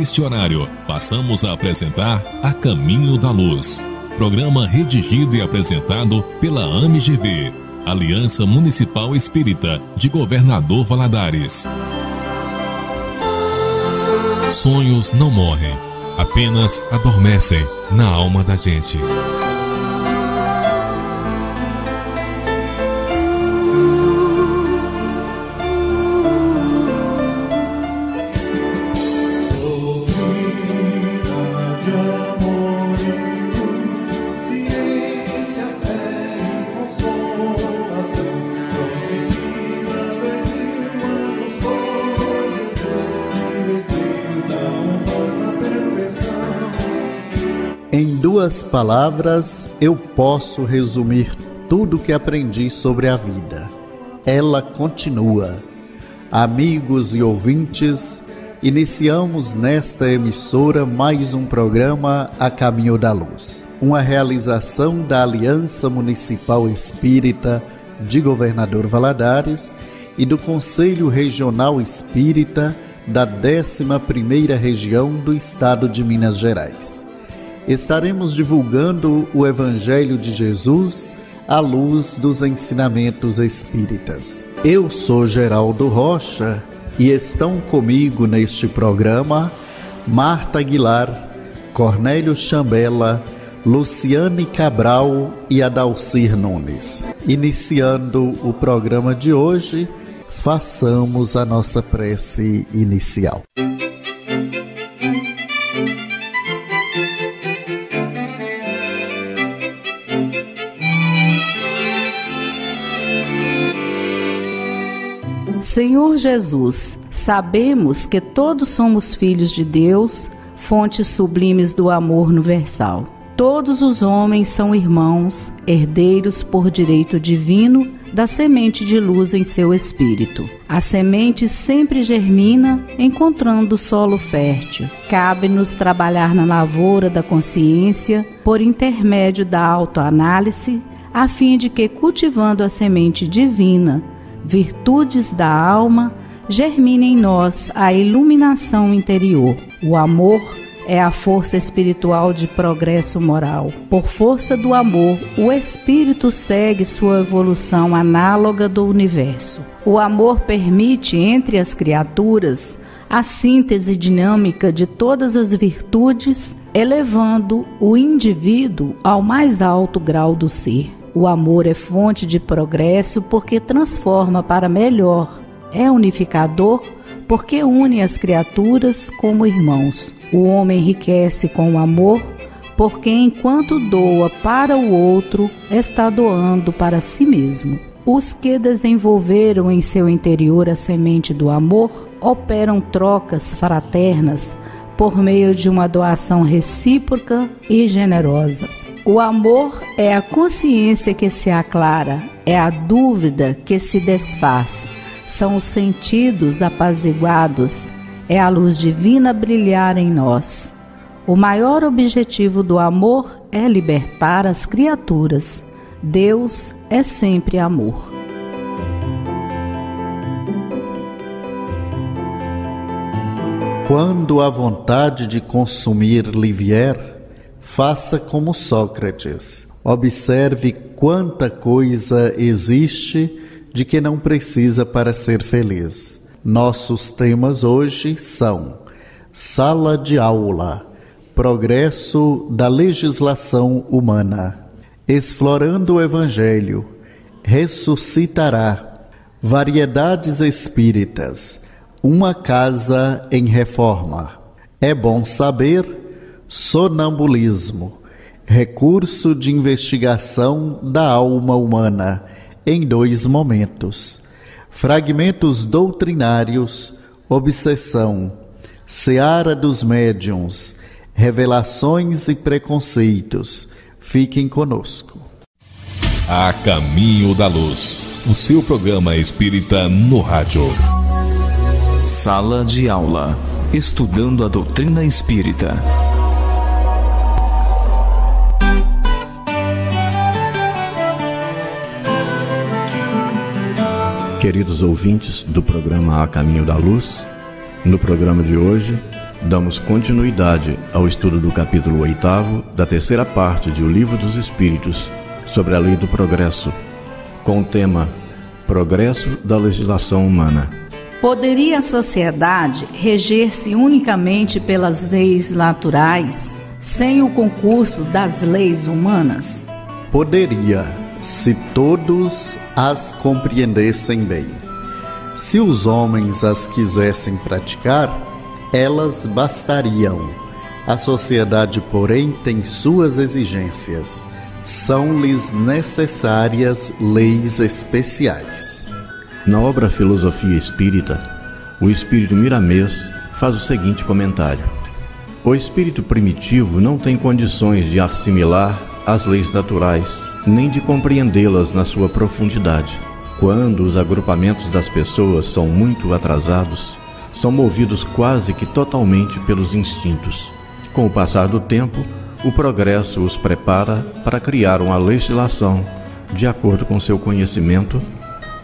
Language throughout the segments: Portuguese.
Neste horário, passamos a apresentar A Caminho da Luz. Programa redigido e apresentado pela AMGV, Aliança Municipal Espírita de Governador Valadares. Sonhos não morrem, apenas adormecem na alma da gente. Em duas palavras, eu posso resumir tudo o que aprendi sobre a vida. Ela continua. Amigos e ouvintes, iniciamos nesta emissora mais um programa A Caminho da Luz, uma realização da Aliança Municipal Espírita de Governador Valadares e do Conselho Regional Espírita da 11ª Região do Estado de Minas Gerais. Estaremos divulgando o Evangelho de Jesus à luz dos ensinamentos espíritas. Eu sou Geraldo Rocha e estão comigo neste programa Marta Aguilar, Cornélio Chambela, Luciane Cabral e Adalcir Nunes. Iniciando o programa de hoje, façamos a nossa prece inicial. Senhor Jesus, sabemos que todos somos filhos de Deus, fontes sublimes do amor universal. Todos os homens são irmãos, herdeiros por direito divino da semente de luz em seu espírito. A semente sempre germina, encontrando solo fértil. Cabe-nos trabalhar na lavoura da consciência por intermédio da autoanálise, a fim de que, cultivando a semente divina, virtudes da alma, germine em nós a iluminação interior. O amor é a força espiritual de progresso moral. Por força do amor, o espírito segue sua evolução análoga do universo. O amor permite, entre as criaturas, a síntese dinâmica de todas as virtudes, elevando o indivíduo ao mais alto grau do ser. O amor é fonte de progresso porque transforma para melhor. É unificador porque une as criaturas como irmãos. O homem enriquece com o amor porque, enquanto doa para o outro, está doando para si mesmo. Os que desenvolveram em seu interior a semente do amor operam trocas fraternas por meio de uma doação recíproca e generosa. O amor é a consciência que se aclara, é a dúvida que se desfaz, são os sentidos apaziguados, é a luz divina brilhar em nós. O maior objetivo do amor é libertar as criaturas. Deus é sempre amor. Quando a vontade de consumir lhe vier, faça como Sócrates. Observe quanta coisa existe de que não precisa para ser feliz. Nossos temas hoje são Sala de Aula, Progresso da Legislação Humana, Explorando o Evangelho, Ressuscitará, Variedades Espíritas, Uma Casa em Reforma, É Bom Saber, Sonambulismo, recurso de investigação da alma humana em 2 momentos, fragmentos doutrinários, obsessão, seara dos médiuns, revelações e preconceitos. Fiquem conosco. A Caminho da Luz, o seu programa espírita no rádio. Sala de Aula, estudando a doutrina espírita. Queridos ouvintes do programa A Caminho da Luz, no programa de hoje Damos continuidade ao estudo do capítulo 8º da terceira parte de O Livro dos Espíritos sobre a Lei do Progresso, com o tema Progresso da Legislação Humana. Poderia a sociedade reger-se unicamente pelas leis naturais, sem o concurso das leis humanas? Poderia, se todos as compreendessem bem. Se os homens as quisessem praticar, elas bastariam. A sociedade, porém, tem suas exigências. São-lhes necessárias leis especiais. Na obra Filosofia Espírita, o espírito Miramês faz o seguinte comentário: o espírito primitivo não tem condições de assimilar as leis naturais, nem de compreendê-las na sua profundidade. Quando os agrupamentos das pessoas são muito atrasados, são movidos quase que totalmente pelos instintos. Com o passar do tempo, o progresso os prepara para criar uma legislação de acordo com seu conhecimento,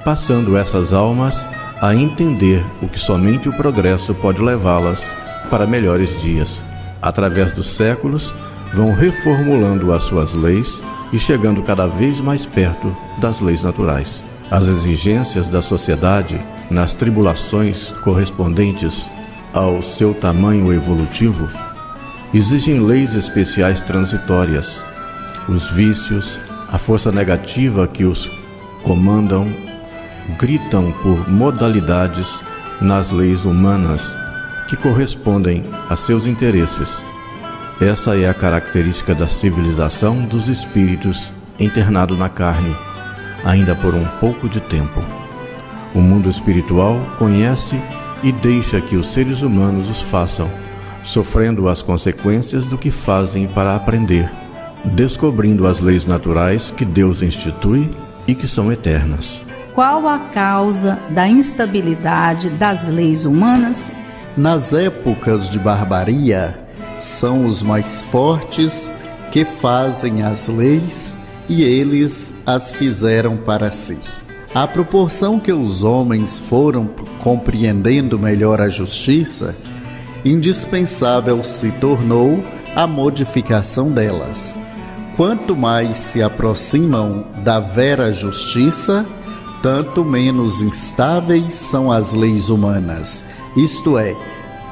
passando essas almas a entender o que somente o progresso pode levá-las para melhores dias. Através dos séculos, vão reformulando as suas leis e chegando cada vez mais perto das leis naturais. As exigências da sociedade nas tribulações correspondentes ao seu tamanho evolutivo exigem leis especiais transitórias. Os vícios, a força negativa que os comandam, gritam por modalidades nas leis humanas que correspondem a seus interesses. Essa é a característica da civilização dos espíritos internado na carne, ainda por um pouco de tempo. O mundo espiritual conhece e deixa que os seres humanos os façam, sofrendo as consequências do que fazem para aprender, descobrindo as leis naturais que Deus institui e que são eternas. Qual a causa da instabilidade das leis humanas? Nas épocas de barbaria, são os mais fortes que fazem as leis e eles as fizeram para si. À proporção que os homens foram compreendendo melhor a justiça, indispensável se tornou a modificação delas. Quanto mais se aproximam da vera justiça, tanto menos instáveis são as leis humanas, isto é,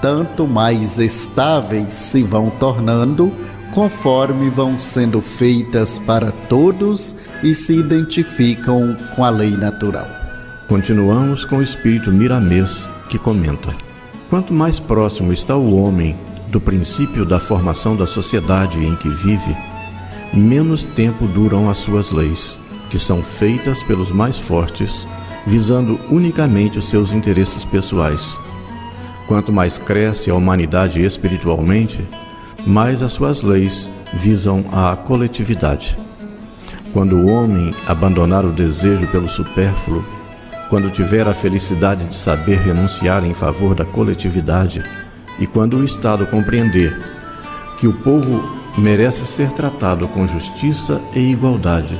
tanto mais estáveis se vão tornando conforme vão sendo feitas para todos e se identificam com a lei natural. Continuamos com o espírito Miramês, que comenta: quanto mais próximo está o homem do princípio da formação da sociedade em que vive, menos tempo duram as suas leis, que são feitas pelos mais fortes, visando unicamente os seus interesses pessoais. Quanto mais cresce a humanidade espiritualmente, mais as suas leis visam a coletividade. Quando o homem abandonar o desejo pelo supérfluo, quando tiver a felicidade de saber renunciar em favor da coletividade, e quando o Estado compreender que o povo merece ser tratado com justiça e igualdade,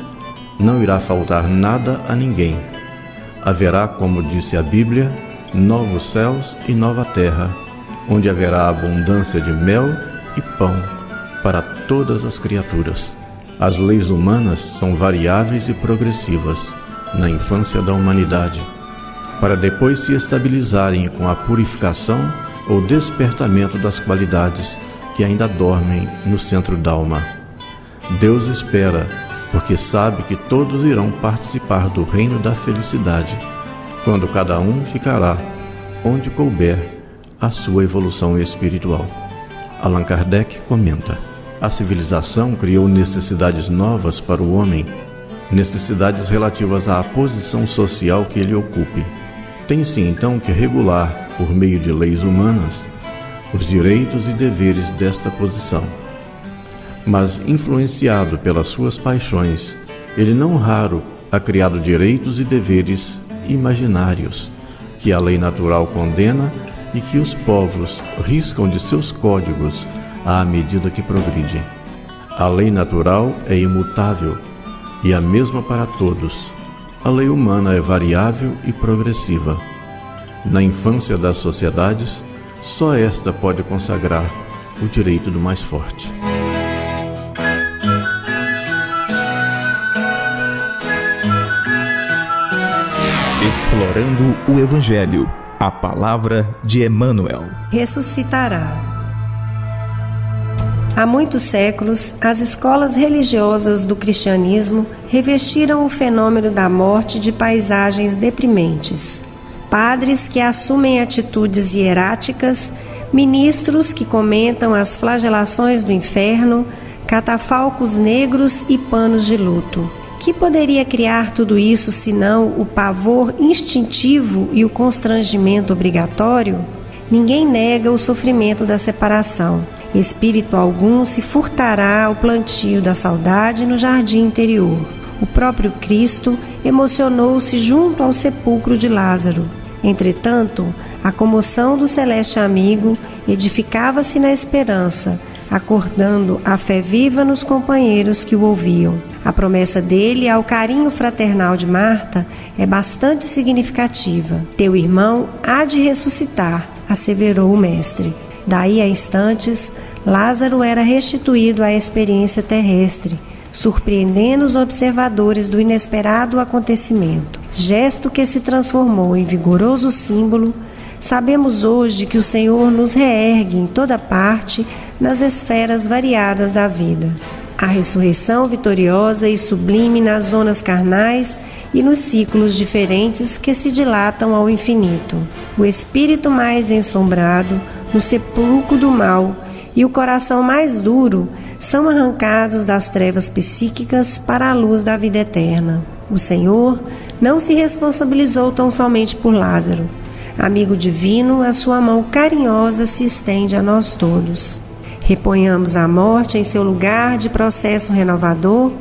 não irá faltar nada a ninguém. Haverá, como disse a Bíblia, novos céus e nova terra, onde haverá abundância de mel e pão para todas as criaturas. As leis humanas são variáveis e progressivas na infância da humanidade, para depois se estabilizarem com a purificação ou despertamento das qualidades que ainda dormem no centro da alma. Deus espera, porque sabe que todos irão participar do reino da felicidade, quando cada um ficará onde couber a sua evolução espiritual. Allan Kardec comenta: a civilização criou necessidades novas para o homem, necessidades relativas à posição social que ele ocupe. Tem-se então que regular, por meio de leis humanas, os direitos e deveres desta posição. Mas, influenciado pelas suas paixões, ele não raro ha criado direitos e deveres imaginários, que a lei natural condena e que os povos riscam de seus códigos à medida que progridem. A lei natural é imutável e a mesma para todos. A lei humana é variável e progressiva. Na infância das sociedades, Só esta pode consagrar o direito do mais forte. Explorando o Evangelho, a palavra de Emmanuel. Ressuscitará. Há muitos séculos, as escolas religiosas do cristianismo revestiram o fenômeno da morte de paisagens deprimentes. Padres que assumem atitudes hieráticas, ministros que comentam as flagelações do inferno, catafalcos negros e panos de luto. Que poderia criar tudo isso senão o pavor instintivo e o constrangimento obrigatório? Ninguém nega o sofrimento da separação. Espírito algum se furtará ao plantio da saudade no jardim interior. O próprio Cristo emocionou-se junto ao sepulcro de Lázaro. Entretanto, a comoção do celeste amigo edificava-se na esperança, acordando a fé viva nos companheiros que o ouviam. A promessa dele ao carinho fraternal de Marta é bastante significativa. Teu irmão há de ressuscitar, asseverou o mestre. Daí a instantes, Lázaro era restituído à experiência terrestre, surpreendendo os observadores do inesperado acontecimento. Gesto que se transformou em vigoroso símbolo, sabemos hoje que o Senhor nos reergue em toda parte nas esferas variadas da vida. A ressurreição vitoriosa e sublime nas zonas carnais e nos ciclos diferentes que se dilatam ao infinito. O espírito mais ensombrado, no sepulcro do mal, e o coração mais duro são arrancados das trevas psíquicas para a luz da vida eterna. O Senhor não se responsabilizou tão somente por Lázaro. Amigo divino, a sua mão carinhosa se estende a nós todos. Reponhamos a morte em seu lugar de processo renovador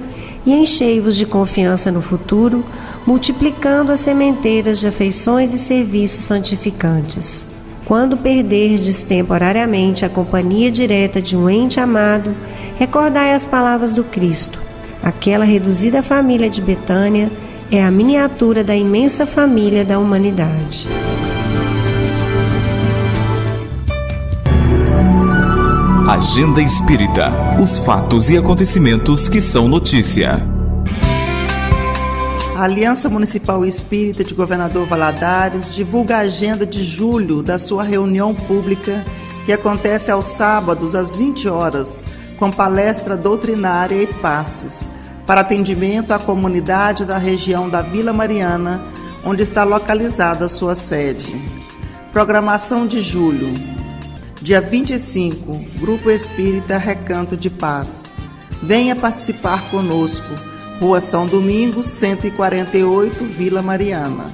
e enchei-vos de confiança no futuro, multiplicando as sementeiras de afeições e serviços santificantes. Quando perderdes temporariamente a companhia direta de um ente amado, recordai as palavras do Cristo. Aquela reduzida família de Betânia é a miniatura da imensa família da humanidade. Agenda Espírita. Os fatos e acontecimentos que são notícia. A Aliança Municipal Espírita de Governador Valadares divulga a agenda de julho da sua reunião pública, que acontece aos sábados às 20 horas, com palestra doutrinária e passes, para atendimento à comunidade da região da Vila Mariana, onde está localizada a sua sede. Programação de julho. Dia 25, Grupo Espírita Recanto de Paz. Venha participar conosco. Rua São Domingos, 148, Vila Mariana.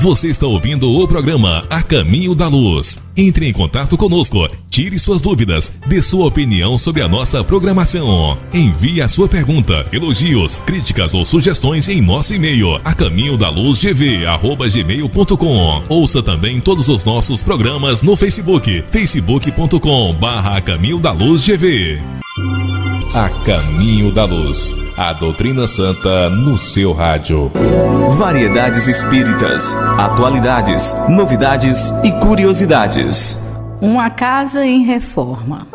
Você está ouvindo o programa A Caminho da Luz. Entre em contato conosco, tire suas dúvidas, dê sua opinião sobre a nossa programação. Envie a sua pergunta, elogios, críticas ou sugestões em nosso e-mail acaminhodaluzgv@gmail.com. Ouça também todos os nossos programas no Facebook, facebook.com/acaminhodaluzgv. A Caminho da Luz, a doutrina santa no seu rádio. Variedades espíritas, atualidades, novidades e curiosidades. Uma casa em reforma.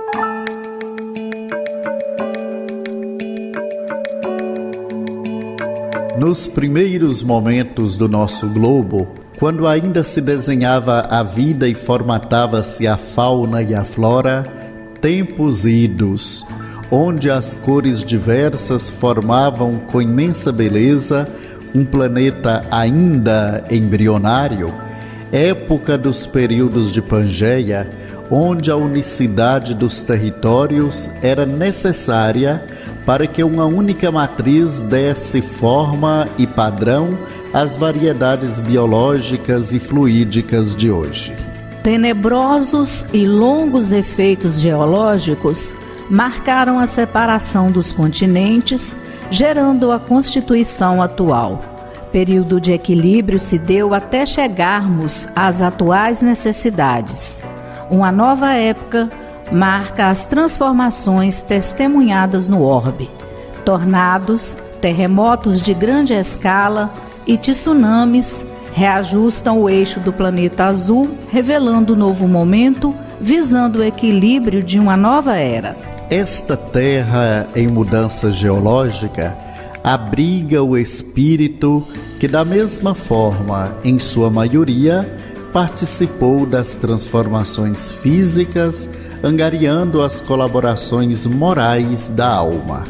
Nos primeiros momentos do nosso globo, quando ainda se desenhava a vida e formatava-se a fauna e a flora, tempos idos, onde as cores diversas formavam com imensa beleza um planeta ainda embrionário, época dos períodos de Pangeia, onde a unicidade dos territórios era necessária para que uma única matriz desse forma e padrão às variedades biológicas e fluídicas de hoje. Tenebrosos e longos efeitos geológicos marcaram a separação dos continentes, gerando a constituição atual. Período de equilíbrio se deu até chegarmos às atuais necessidades. Uma nova época marca as transformações testemunhadas no orbe. Tornados, terremotos de grande escala e tsunamis reajustam o eixo do planeta azul, revelando um novo momento, visando o equilíbrio de uma nova era. Esta Terra em mudança geológica abriga o espírito que, da mesma forma, em sua maioria, participou das transformações físicas, angariando as colaborações morais da alma.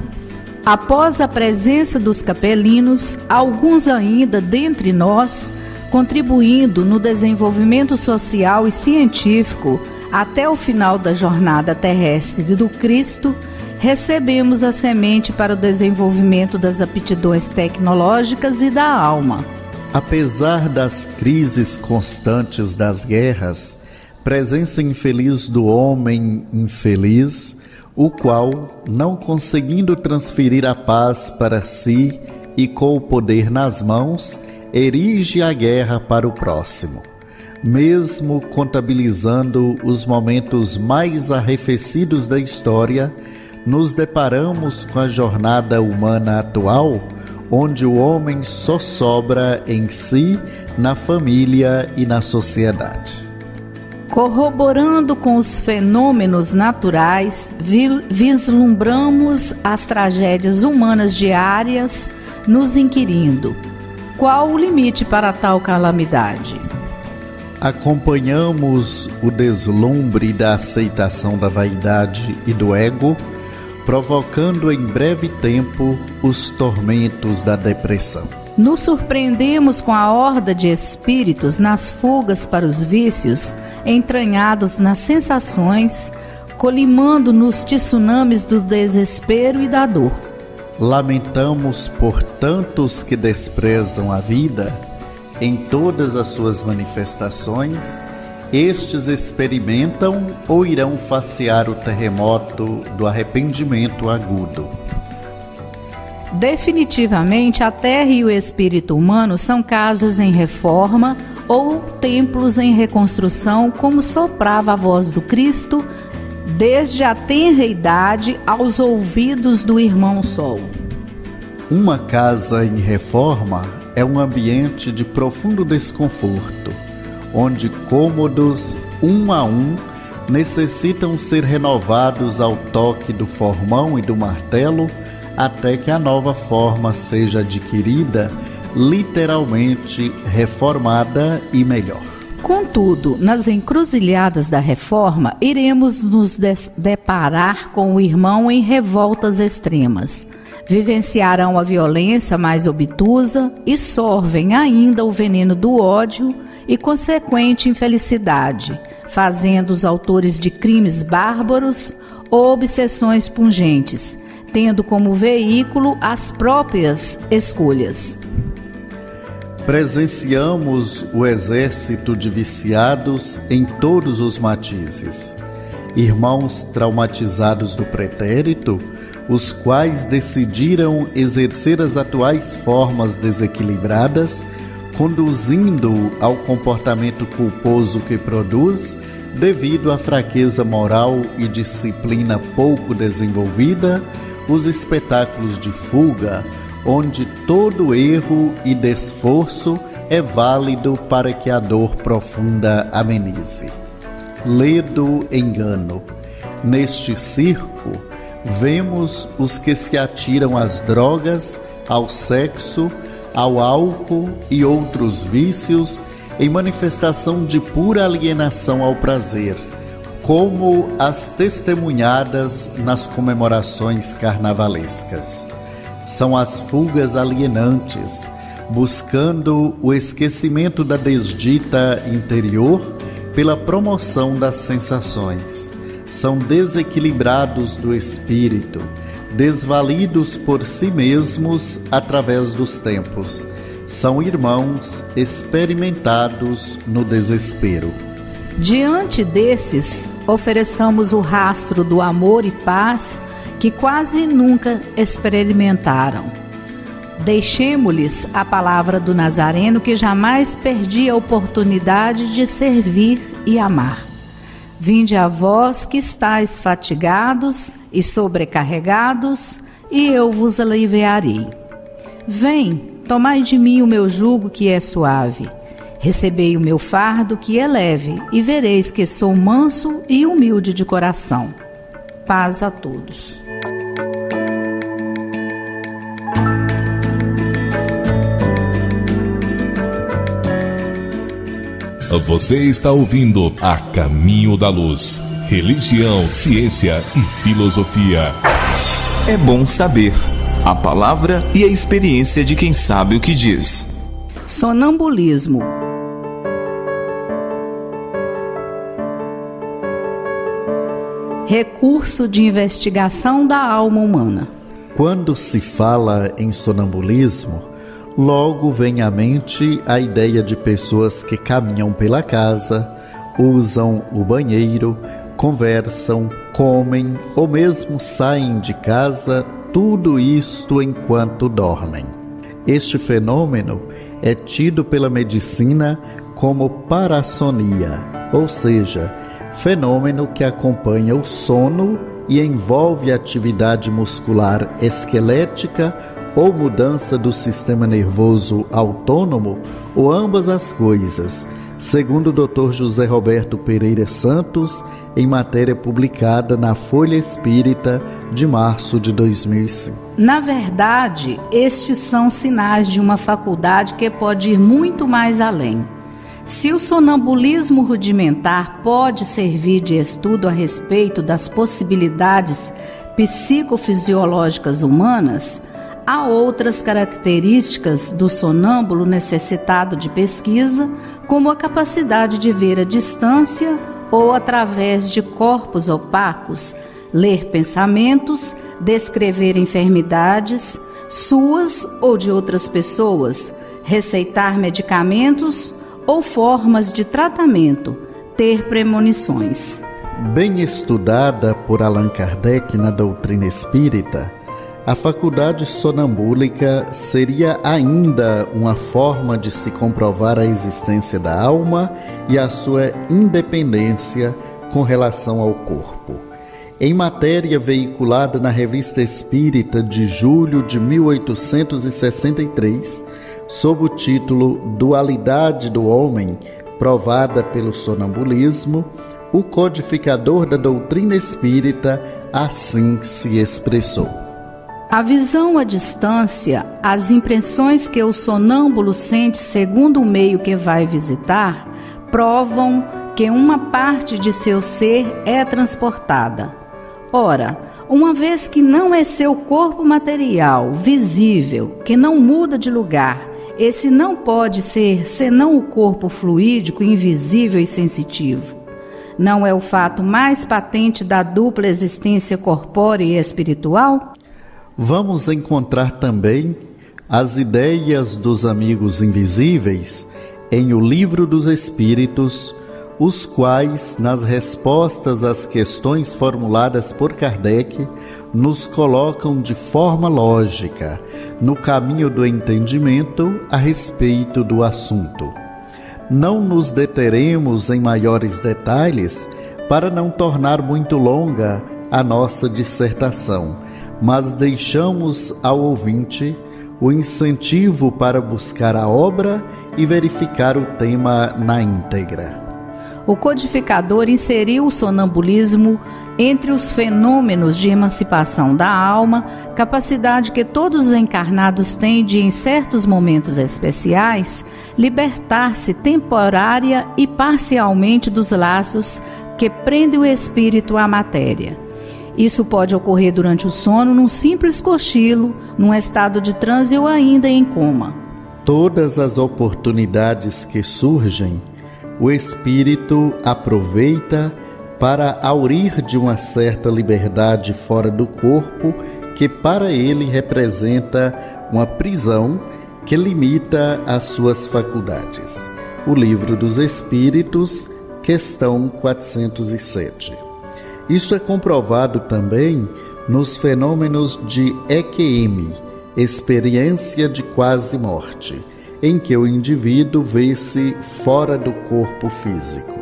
Após a presença dos capelinos, alguns ainda dentre nós, contribuindo no desenvolvimento social e científico até o final da jornada terrestre do Cristo, recebemos a semente para o desenvolvimento das aptidões tecnológicas e da alma. Apesar das crises constantes das guerras, presença infeliz do homem infeliz, o qual, não conseguindo transferir a paz para si e com o poder nas mãos, erige a guerra para o próximo. Mesmo contabilizando os momentos mais arrefecidos da história, nos deparamos com a jornada humana atual, onde o homem só sobra em si, na família e na sociedade. Corroborando com os fenômenos naturais, vislumbramos as tragédias humanas diárias, nos inquirindo: qual o limite para tal calamidade? Acompanhamos o deslumbre da aceitação da vaidade e do ego, provocando em breve tempo os tormentos da depressão. Nos surpreendemos com a horda de espíritos nas fugas para os vícios, entranhados nas sensações, colimando nos tsunamis do desespero e da dor. Lamentamos por tantos que desprezam a vida em todas as suas manifestações. Estes experimentam ou irão facear o terremoto do arrependimento agudo. Definitivamente, a Terra e o espírito humano são casas em reforma ou templos em reconstrução, como soprava a voz do Cristo, desde a tenra idade aos ouvidos do irmão Sol. Uma casa em reforma é um ambiente de profundo desconforto, onde cômodos, um a um, necessitam ser renovados ao toque do formão e do martelo, até que a nova forma seja adquirida, literalmente reformada e melhor. Contudo, nas encruzilhadas da reforma, iremos nos deparar com o irmão em revoltas extremas. Vivenciarão a violência mais obtusa e sorvem ainda o veneno do ódio e consequente infelicidade, fazendo os autores de crimes bárbaros ou obsessões pungentes, tendo como veículo as próprias escolhas. Presenciamos o exército de viciados em todos os matizes. Irmãos traumatizados do pretérito, os quais decidiram exercer as atuais formas desequilibradas, conduzindo-o ao comportamento culposo que produz, devido à fraqueza moral e disciplina pouco desenvolvida, os espetáculos de fuga, onde todo erro e desforço é válido para que a dor profunda amenize. Ledo engano. Neste circo, vemos os que se atiram às drogas, ao sexo, ao álcool e outros vícios em manifestação de pura alienação ao prazer, como as testemunhadas nas comemorações carnavalescas. São as fugas alienantes, buscando o esquecimento da desdita interior pela promoção das sensações. São desequilibrados do espírito, desvalidos por si mesmos através dos tempos. São irmãos experimentados no desespero. Diante desses, ofereçamos o rastro do amor e paz que quase nunca experimentaram. Deixemo-lhes a palavra do Nazareno, que jamais perdia a oportunidade de servir e amar. Vinde a vós que estáis fatigados e sobrecarregados, e eu vos aliviarei. Vem, tomai de mim o meu jugo que é suave, Recebei o meu fardo, que é leve, e vereis que sou manso e humilde de coração. Paz a todos. Você está ouvindo A Caminho da Luz. Religião, ciência e filosofia. É bom saber a palavra e a experiência de quem sabe o que diz. Sonambulismo. Recurso de investigação da alma humana. Quando se fala em sonambulismo, logo vem à mente a ideia de pessoas que caminham pela casa, usam o banheiro, conversam, comem ou mesmo saem de casa, tudo isto enquanto dormem. Este fenômeno é tido pela medicina como parassonia, ou seja, fenômeno que acompanha o sono e envolve atividade muscular esquelética ou mudança do sistema nervoso autônomo, ou ambas as coisas, segundo o Dr. José Roberto Pereira Santos, em matéria publicada na Folha Espírita de março de 2005. Na verdade, estes são sinais de uma faculdade que pode ir muito mais além. Se o sonambulismo rudimentar pode servir de estudo a respeito das possibilidades psicofisiológicas humanas, há outras características do sonâmbulo necessitado de pesquisa, como a capacidade de ver à distância ou através de corpos opacos, ler pensamentos, descrever enfermidades, suas ou de outras pessoas, receitar medicamentos ou formas de tratamento, ter premonições. Bem estudada por Allan Kardec na doutrina espírita, a faculdade sonambúlica seria ainda uma forma de se comprovar a existência da alma e a sua independência com relação ao corpo. Em matéria veiculada na Revista Espírita de julho de 1863, sob o título Dualidade do Homem, provada pelo sonambulismo, o codificador da doutrina espírita assim se expressou. A visão à distância, as impressões que o sonâmbulo sente segundo o meio que vai visitar, provam que uma parte de seu ser é transportada. Ora, uma vez que não é seu corpo material, visível, que não muda de lugar, esse não pode ser senão o corpo fluídico, invisível e sensitivo. Não é o fato mais patente da dupla existência corpórea e espiritual? Vamos encontrar também as ideias dos amigos invisíveis em O Livro dos Espíritos, os quais, nas respostas às questões formuladas por Kardec, nos colocam de forma lógica no caminho do entendimento a respeito do assunto. Não nos deteremos em maiores detalhes para não tornar muito longa a nossa dissertação, mas deixamos ao ouvinte o incentivo para buscar a obra e verificar o tema na íntegra. O codificador inseriu o sonambulismo entre os fenômenos de emancipação da alma, capacidade que todos os encarnados têm de, em certos momentos especiais, libertar-se temporária e parcialmente dos laços que prendem o espírito à matéria. Isso pode ocorrer durante o sono, num simples cochilo, num estado de transe ou ainda em coma. Todas as oportunidades que surgem, o espírito aproveita para aurir de uma certa liberdade fora do corpo, que para ele representa uma prisão que limita as suas faculdades. O Livro dos Espíritos, questão 407. Isso é comprovado também nos fenômenos de EQM, experiência de quase morte, em que o indivíduo vê-se fora do corpo físico.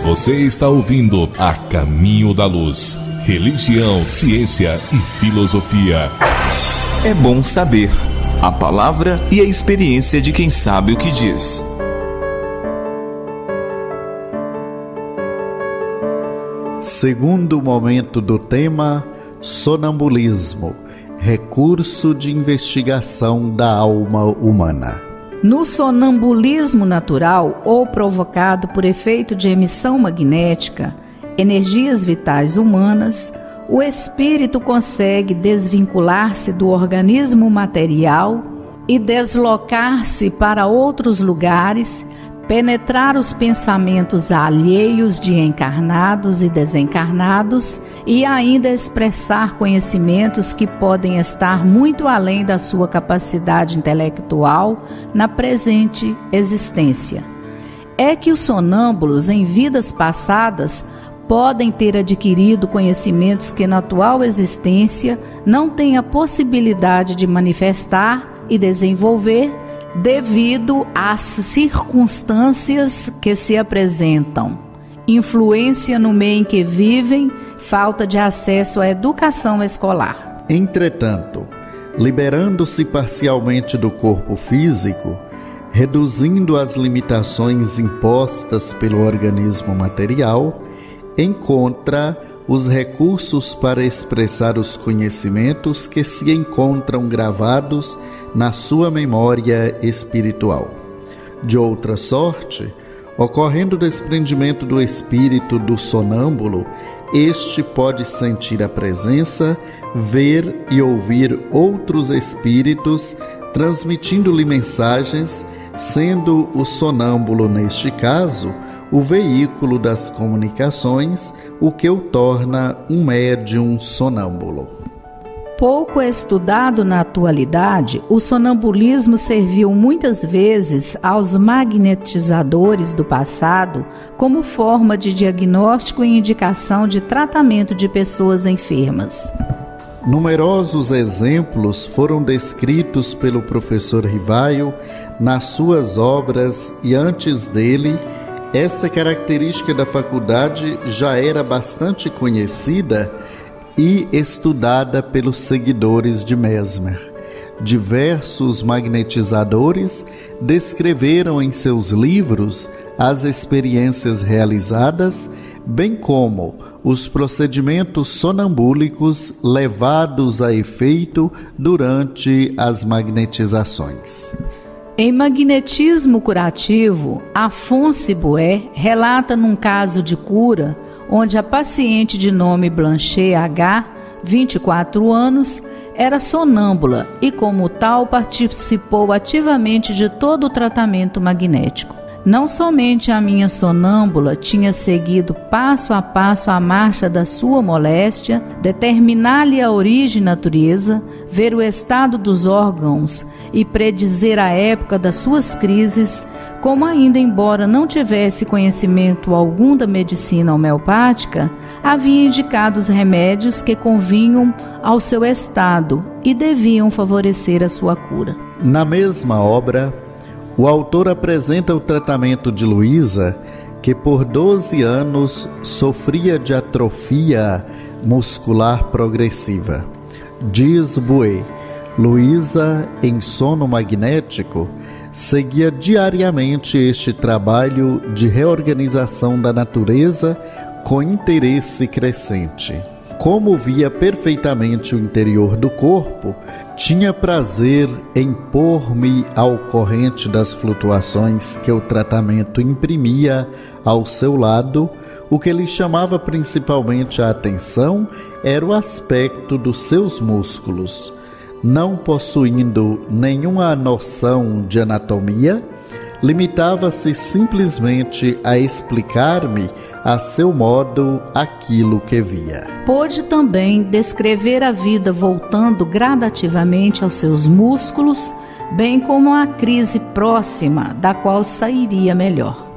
Você está ouvindo A Caminho da Luz. Religião, ciência e filosofia. É bom saber a palavra e a experiência de quem sabe o que diz. Segundo momento do tema, sonambulismo, recurso de investigação da alma humana. No sonambulismo natural ou provocado por efeito de emissão magnética, energias vitais humanas, o espírito consegue desvincular-se do organismo material e deslocar-se para outros lugares, penetrar os pensamentos alheios de encarnados e desencarnados e ainda expressar conhecimentos que podem estar muito além da sua capacidade intelectual na presente existência. É que os sonâmbulos em vidas passadas podem ter adquirido conhecimentos que na atual existência não têm a possibilidade de manifestar e desenvolver devido às circunstâncias que se apresentam. Influência no meio em que vivem, falta de acesso à educação escolar. Entretanto, liberando-se parcialmente do corpo físico, reduzindo as limitações impostas pelo organismo material, encontra os recursos para expressar os conhecimentos que se encontram gravados na sua memória espiritual. De outra sorte, ocorrendo o desprendimento do espírito do sonâmbulo, este pode sentir a presença, ver e ouvir outros espíritos transmitindo-lhe mensagens, sendo o sonâmbulo, neste caso, o veículo das comunicações, o que o torna um médium sonâmbulo. Pouco estudado na atualidade, o sonambulismo serviu muitas vezes aos magnetizadores do passado como forma de diagnóstico e indicação de tratamento de pessoas enfermas. Numerosos exemplos foram descritos pelo professor Rivaio nas suas obras e antes dele, essa característica da faculdade já era bastante conhecida e estudada pelos seguidores de Mesmer. Diversos magnetizadores descreveram em seus livros as experiências realizadas, bem como os procedimentos sonambúlicos levados a efeito durante as magnetizações. Em Magnetismo Curativo, Afonso Boé relata num caso de cura, onde a paciente de nome Blanchet H., 24 anos, era sonâmbula e, como tal, participou ativamente de todo o tratamento magnético. Não somente a minha sonâmbula tinha seguido passo a passo a marcha da sua moléstia, determinar-lhe a origem e natureza, ver o estado dos órgãos e predizer a época das suas crises, como ainda, embora não tivesse conhecimento algum da medicina homeopática, havia indicado os remédios que convinham ao seu estado e deviam favorecer a sua cura. Na mesma obra, o autor apresenta o tratamento de Luísa, que por 12 anos sofria de atrofia muscular progressiva. Diz Boé, Luísa, em sono magnético, seguia diariamente este trabalho de reorganização da natureza com interesse crescente. Como via perfeitamente o interior do corpo, tinha prazer em pôr-me ao corrente das flutuações que o tratamento imprimia ao seu lado. O que lhe chamava principalmente a atenção era o aspecto dos seus músculos. Não possuindo nenhuma noção de anatomia, limitava-se simplesmente a explicar-me a seu modo aquilo que via. Pôde também descrever a vida voltando gradativamente aos seus músculos, bem como a crise próxima da qual sairia melhor.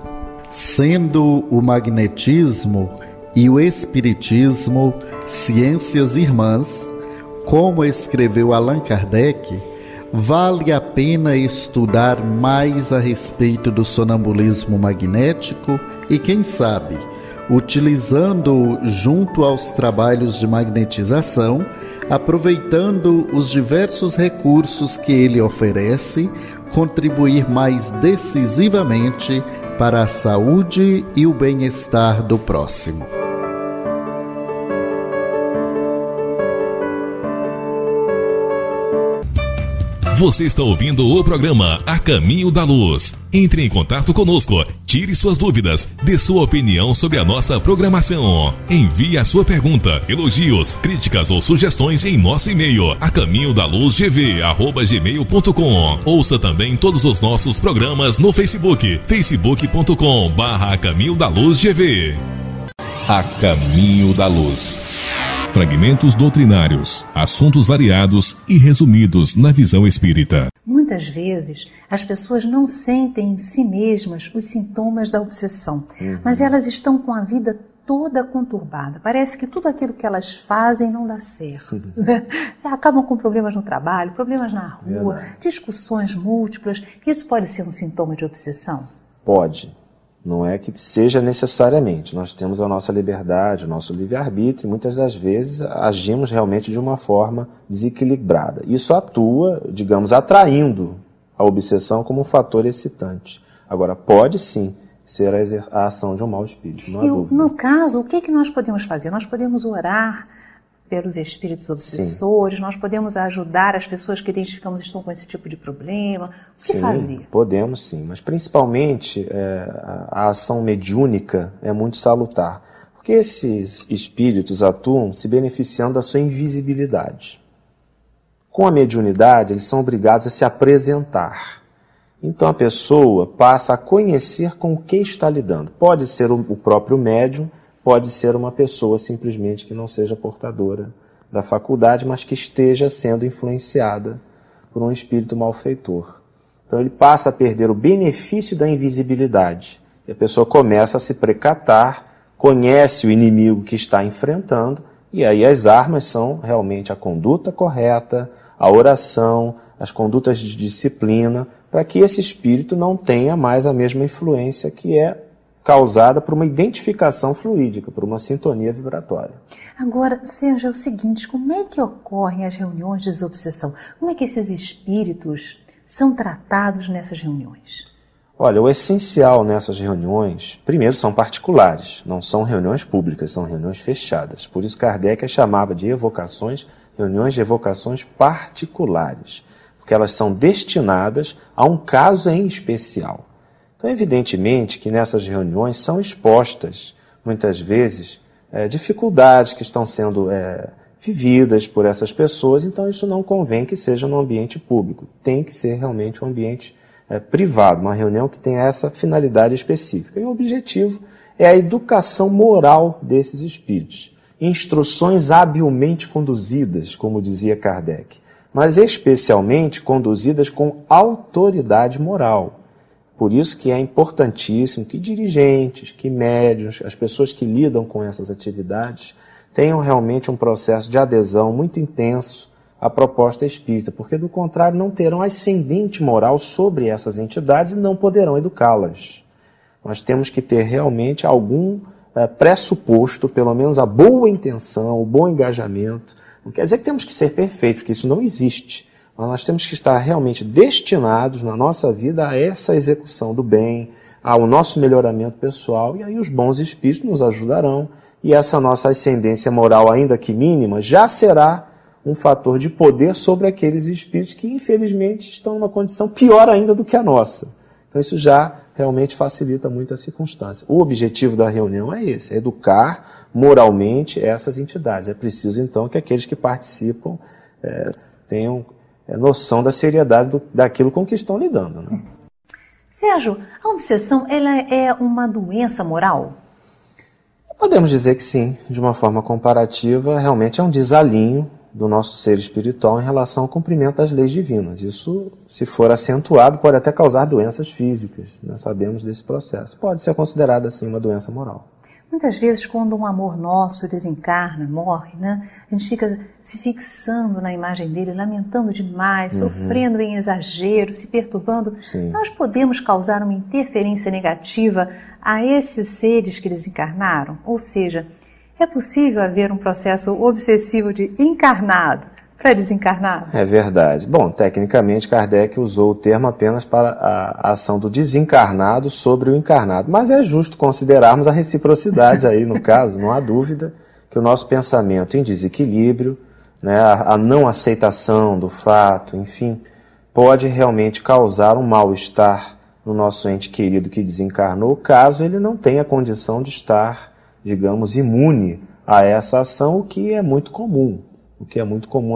Sendo o magnetismo e o espiritismo ciências irmãs, como escreveu Allan Kardec, vale a pena estudar mais a respeito do sonambulismo magnético e, quem sabe, utilizando junto aos trabalhos de magnetização, aproveitando os diversos recursos que ele oferece, contribuir mais decisivamente para a saúde e o bem-estar do próximo. Você está ouvindo o programa A Caminho da Luz. Entre em contato conosco, tire suas dúvidas, dê sua opinião sobre a nossa programação. Envie a sua pergunta, elogios, críticas ou sugestões em nosso e-mail acaminhodaluzgv@gmail.com. Ouça também todos os nossos programas no Facebook, facebook.com/A Caminho da Luz GV. A Caminho da Luz. Fragmentos doutrinários, assuntos variados e resumidos na visão espírita. Muitas vezes as pessoas não sentem em si mesmas os sintomas da obsessão, mas elas estão com a vida toda conturbada. Parece que tudo aquilo que elas fazem não dá certo. Acabam com problemas no trabalho, problemas na rua, discussões múltiplas. Isso pode ser um sintoma de obsessão? Pode. Não é que seja necessariamente. Nós temos a nossa liberdade, o nosso livre-arbítrio, e muitas das vezes agimos realmente de uma forma desequilibrada. Isso atua, digamos, atraindo a obsessão como um fator excitante. Agora, pode sim ser a ação de um mau espírito, não há dúvida. No caso, o que nós podemos fazer? Nós podemos orar pelos espíritos obsessores, nós podemos ajudar as pessoas que identificamos estão com esse tipo de problema. O que fazer? Podemos sim, mas principalmente a ação mediúnica é muito salutar, porque esses espíritos atuam se beneficiando da sua invisibilidade. Com a mediunidade, eles são obrigados a se apresentar. Então a pessoa passa a conhecer com o que está lidando. Pode ser o próprio médium, pode ser uma pessoa simplesmente que não seja portadora da faculdade, mas que esteja sendo influenciada por um espírito malfeitor. Então ele passa a perder o benefício da invisibilidade. E a pessoa começa a se precatar, conhece o inimigo que está enfrentando, e aí as armas são realmente a conduta correta, a oração, as condutas de disciplina, para que esse espírito não tenha mais a mesma influência que é causada por uma identificação fluídica, por uma sintonia vibratória. Agora, Sérgio, é o seguinte, como é que ocorrem as reuniões de desobsessão? Como é que esses espíritos são tratados nessas reuniões? Olha, o essencial nessas reuniões, primeiro, são particulares, não são reuniões públicas, são reuniões fechadas. Por isso Kardec chamava de evocações, reuniões de evocações particulares, porque elas são destinadas a um caso em especial. Então, evidentemente que nessas reuniões são expostas, muitas vezes, dificuldades que estão sendo vividas por essas pessoas, então isso não convém que seja no ambiente público. Tem que ser realmente um ambiente privado, uma reunião que tenha essa finalidade específica. E o objetivo é a educação moral desses espíritos. Instruções habilmente conduzidas, como dizia Kardec, mas especialmente conduzidas com autoridade moral. Por isso que é importantíssimo que dirigentes, que médiuns, as pessoas que lidam com essas atividades tenham realmente um processo de adesão muito intenso à proposta espírita, porque do contrário não terão ascendente moral sobre essas entidades e não poderão educá-las. Nós temos que ter realmente algum pressuposto, pelo menos a boa intenção, o bom engajamento. Não quer dizer que temos que ser perfeitos, porque isso não existe. Mas nós temos que estar realmente destinados na nossa vida a essa execução do bem, ao nosso melhoramento pessoal, e aí os bons espíritos nos ajudarão, e essa nossa ascendência moral, ainda que mínima, já será um fator de poder sobre aqueles espíritos que, infelizmente, estão numa condição pior ainda do que a nossa. Então isso já realmente facilita muito a circunstância. O objetivo da reunião é esse, é educar moralmente essas entidades. É preciso, então, que aqueles que participam tenham noção da seriedade daquilo com que estão lidando, né? Sérgio, a obsessão ela é uma doença moral? Podemos dizer que sim, de uma forma comparativa, realmente é um desalinho do nosso ser espiritual em relação ao cumprimento das leis divinas. Isso, se for acentuado, pode até causar doenças físicas. Nós sabemos desse processo. Pode ser considerada, assim, uma doença moral. Muitas vezes, quando um amor nosso desencarna, morre, né? A gente fica se fixando na imagem dele, lamentando demais, sofrendo em exagero, se perturbando. Sim. Nós podemos causar uma interferência negativa a esses seres que desencarnaram? Ou seja, é possível haver um processo obsessivo de encarnado para desencarnado? É verdade. Bom, tecnicamente Kardec usou o termo apenas para a ação do desencarnado sobre o encarnado, mas é justo considerarmos a reciprocidade aí no caso, não há dúvida que o nosso pensamento em desequilíbrio, né, a não aceitação do fato, enfim, pode realmente causar um mal-estar no nosso ente querido que desencarnou, caso ele não tenha condição de estar, digamos, imune a essa ação, o que é muito comum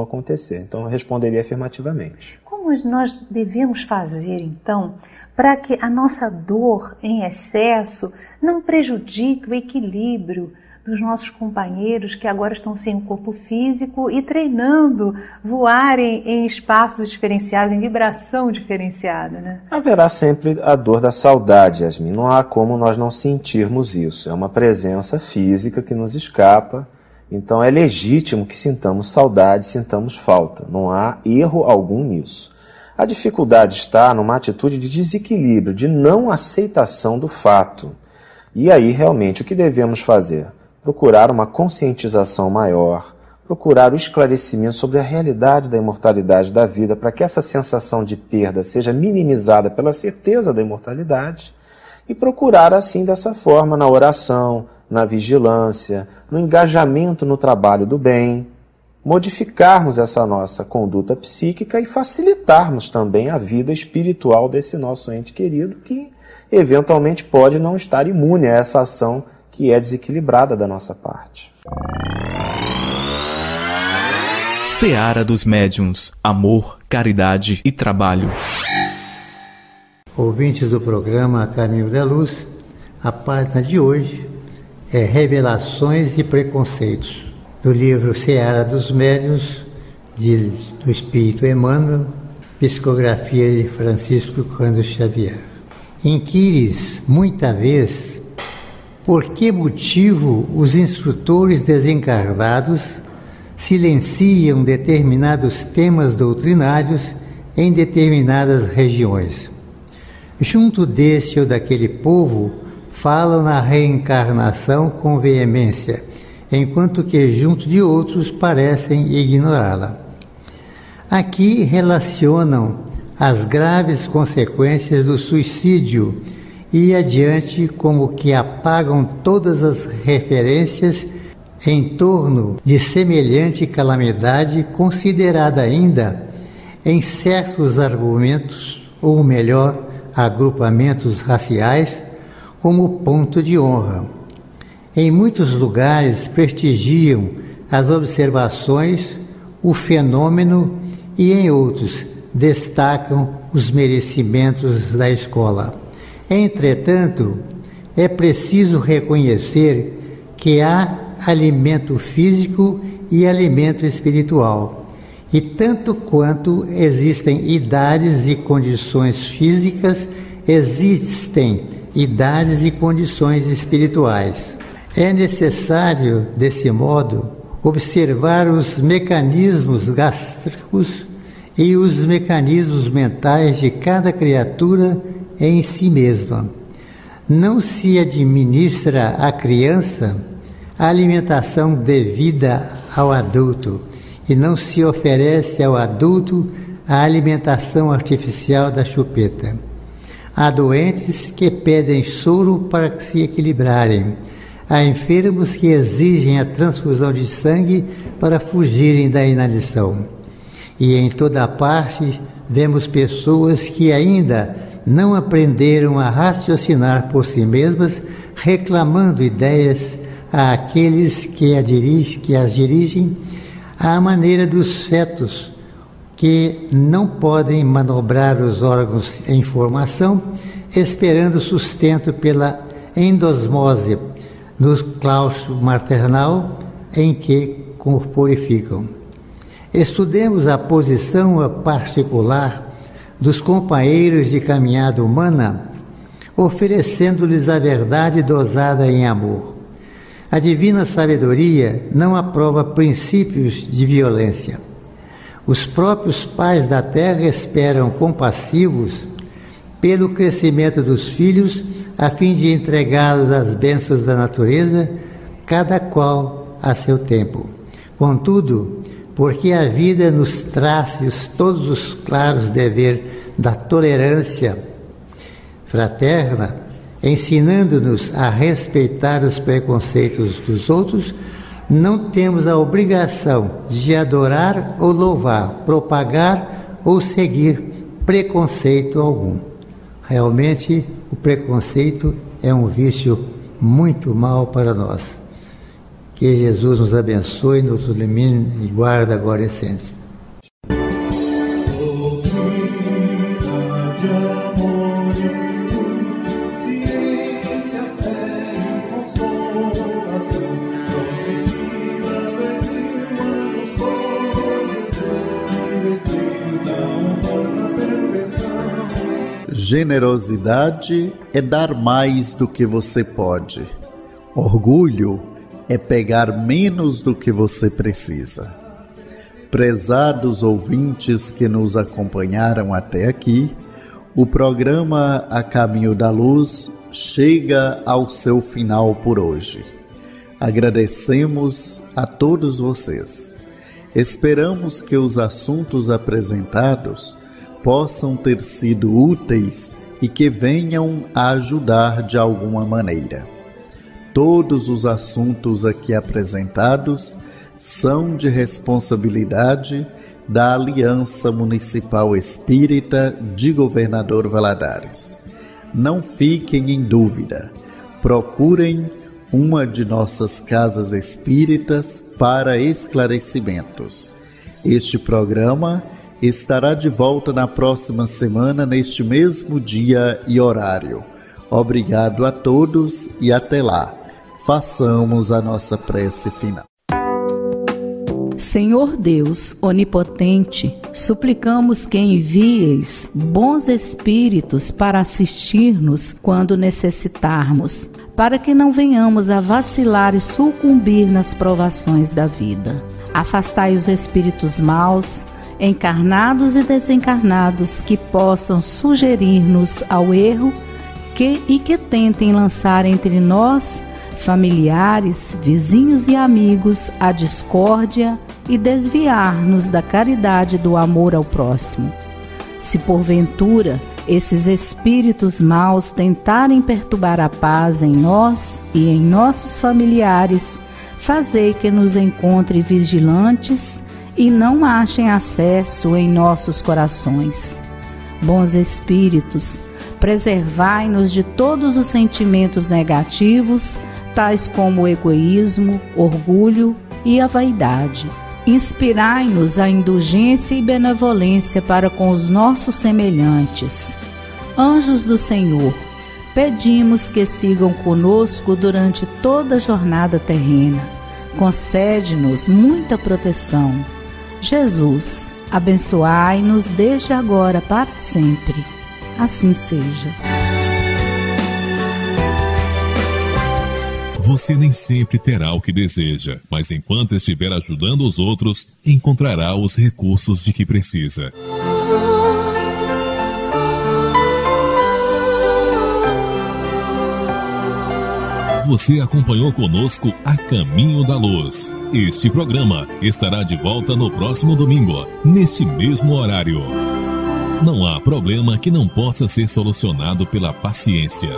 acontecer. Então, eu responderia afirmativamente. Como nós devemos fazer, então, para que a nossa dor em excesso não prejudique o equilíbrio dos nossos companheiros que agora estão sem o corpo físico e treinando voarem em espaços diferenciados, em vibração diferenciada, né? Haverá sempre a dor da saudade, Yasmin. Não há como nós não sentirmos isso. É uma presença física que nos escapa. Então é legítimo que sintamos saudade, sintamos falta. Não há erro algum nisso. A dificuldade está numa atitude de desequilíbrio, de não aceitação do fato. E aí, realmente, o que devemos fazer? Procurar uma conscientização maior, procurar o esclarecimento sobre a realidade da imortalidade da vida, para que essa sensação de perda seja minimizada pela certeza da imortalidade, e procurar, assim, dessa forma, na oração, na vigilância, no engajamento no trabalho do bem, modificarmos essa nossa conduta psíquica e facilitarmos também a vida espiritual desse nosso ente querido que eventualmente pode não estar imune a essa ação que é desequilibrada da nossa parte. Seara dos Médiuns, amor, caridade e trabalho. Ouvintes do programa Caminho da Luz, a página de hoje é Revelações e Preconceitos, do livro Seara dos Médiuns, do Espírito Emmanuel, psicografia de Francisco Cândido Xavier. Inquires, muita vez, por que motivo os instrutores desencarnados silenciam determinados temas doutrinários em determinadas regiões. Junto deste ou daquele povo, falam na reencarnação com veemência, enquanto que junto de outros parecem ignorá-la. Aqui relacionam as graves consequências do suicídio e adiante como que apagam todas as referências em torno de semelhante calamidade, considerada ainda em certos argumentos, ou melhor, agrupamentos raciais, como ponto de honra. Em muitos lugares prestigiam as observações, o fenômeno, e em outros destacam os merecimentos da escola. Entretanto, é preciso reconhecer que há alimento físico e alimento espiritual, e tanto quanto existem idades e condições físicas, existem idades e condições espirituais. É necessário, desse modo, observar os mecanismos gástricos e os mecanismos mentais de cada criatura em si mesma. Não se administra à criança a alimentação devida ao adulto e não se oferece ao adulto a alimentação artificial da chupeta. Há doentes que pedem soro para se equilibrarem. Há enfermos que exigem a transfusão de sangue para fugirem da inanição. E em toda parte vemos pessoas que ainda não aprenderam a raciocinar por si mesmas, reclamando ideias àqueles que as dirigem, à maneira dos fetos, que não podem manobrar os órgãos em formação, esperando sustento pela endosmose no claustro maternal em que corporificam. Estudemos a posição particular dos companheiros de caminhada humana, oferecendo-lhes a verdade dosada em amor. A divina sabedoria não aprova princípios de violência. Os próprios pais da terra esperam compassivos pelo crescimento dos filhos, a fim de entregá-los às bênçãos da natureza, cada qual a seu tempo. Contudo, porque a vida nos traz todos os claros dever da tolerância fraterna, ensinando-nos a respeitar os preconceitos dos outros, não temos a obrigação de adorar ou louvar, propagar ou seguir preconceito algum. Realmente, o preconceito é um vício muito mau para nós. Que Jesus nos abençoe, nos ilumine e guarde agora e sempre. Generosidade é dar mais do que você pode. Orgulho é pegar menos do que você precisa. Prezados ouvintes que nos acompanharam até aqui, o programa A Caminho da Luz chega ao seu final por hoje. Agradecemos a todos vocês. Esperamos que os assuntos apresentados possam ter sido úteis e que venham a ajudar de alguma maneira. Todos os assuntos aqui apresentados são de responsabilidade da Aliança Municipal Espírita de Governador Valadares. Não fiquem em dúvida, procurem uma de nossas casas espíritas para esclarecimentos. Este programa estará de volta na próxima semana, neste mesmo dia e horário. Obrigado a todos e até lá. Façamos a nossa prece final. Senhor Deus onipotente, suplicamos que envieis bons espíritos para assistir-nos quando necessitarmos, para que não venhamos a vacilar e sucumbir nas provações da vida. Afastai os espíritos maus, encarnados e desencarnados, que possam sugerir-nos ao erro e que tentem lançar entre nós, familiares, vizinhos e amigos, a discórdia e desviar-nos da caridade e do amor ao próximo. Se porventura esses espíritos maus tentarem perturbar a paz em nós e em nossos familiares, fazei que nos encontre vigilantes e não achem acesso em nossos corações. Bons espíritos, preservai-nos de todos os sentimentos negativos, tais como o egoísmo, orgulho e a vaidade. Inspirai-nos a indulgência e benevolência para com os nossos semelhantes. Anjos do Senhor, pedimos que sigam conosco durante toda a jornada terrena. Concede-nos muita proteção. Jesus, abençoai-nos desde agora para sempre. Assim seja. Você nem sempre terá o que deseja, mas enquanto estiver ajudando os outros, encontrará os recursos de que precisa. Você acompanhou conosco A Caminho da Luz. Este programa estará de volta no próximo domingo, neste mesmo horário. Não há problema que não possa ser solucionado pela paciência.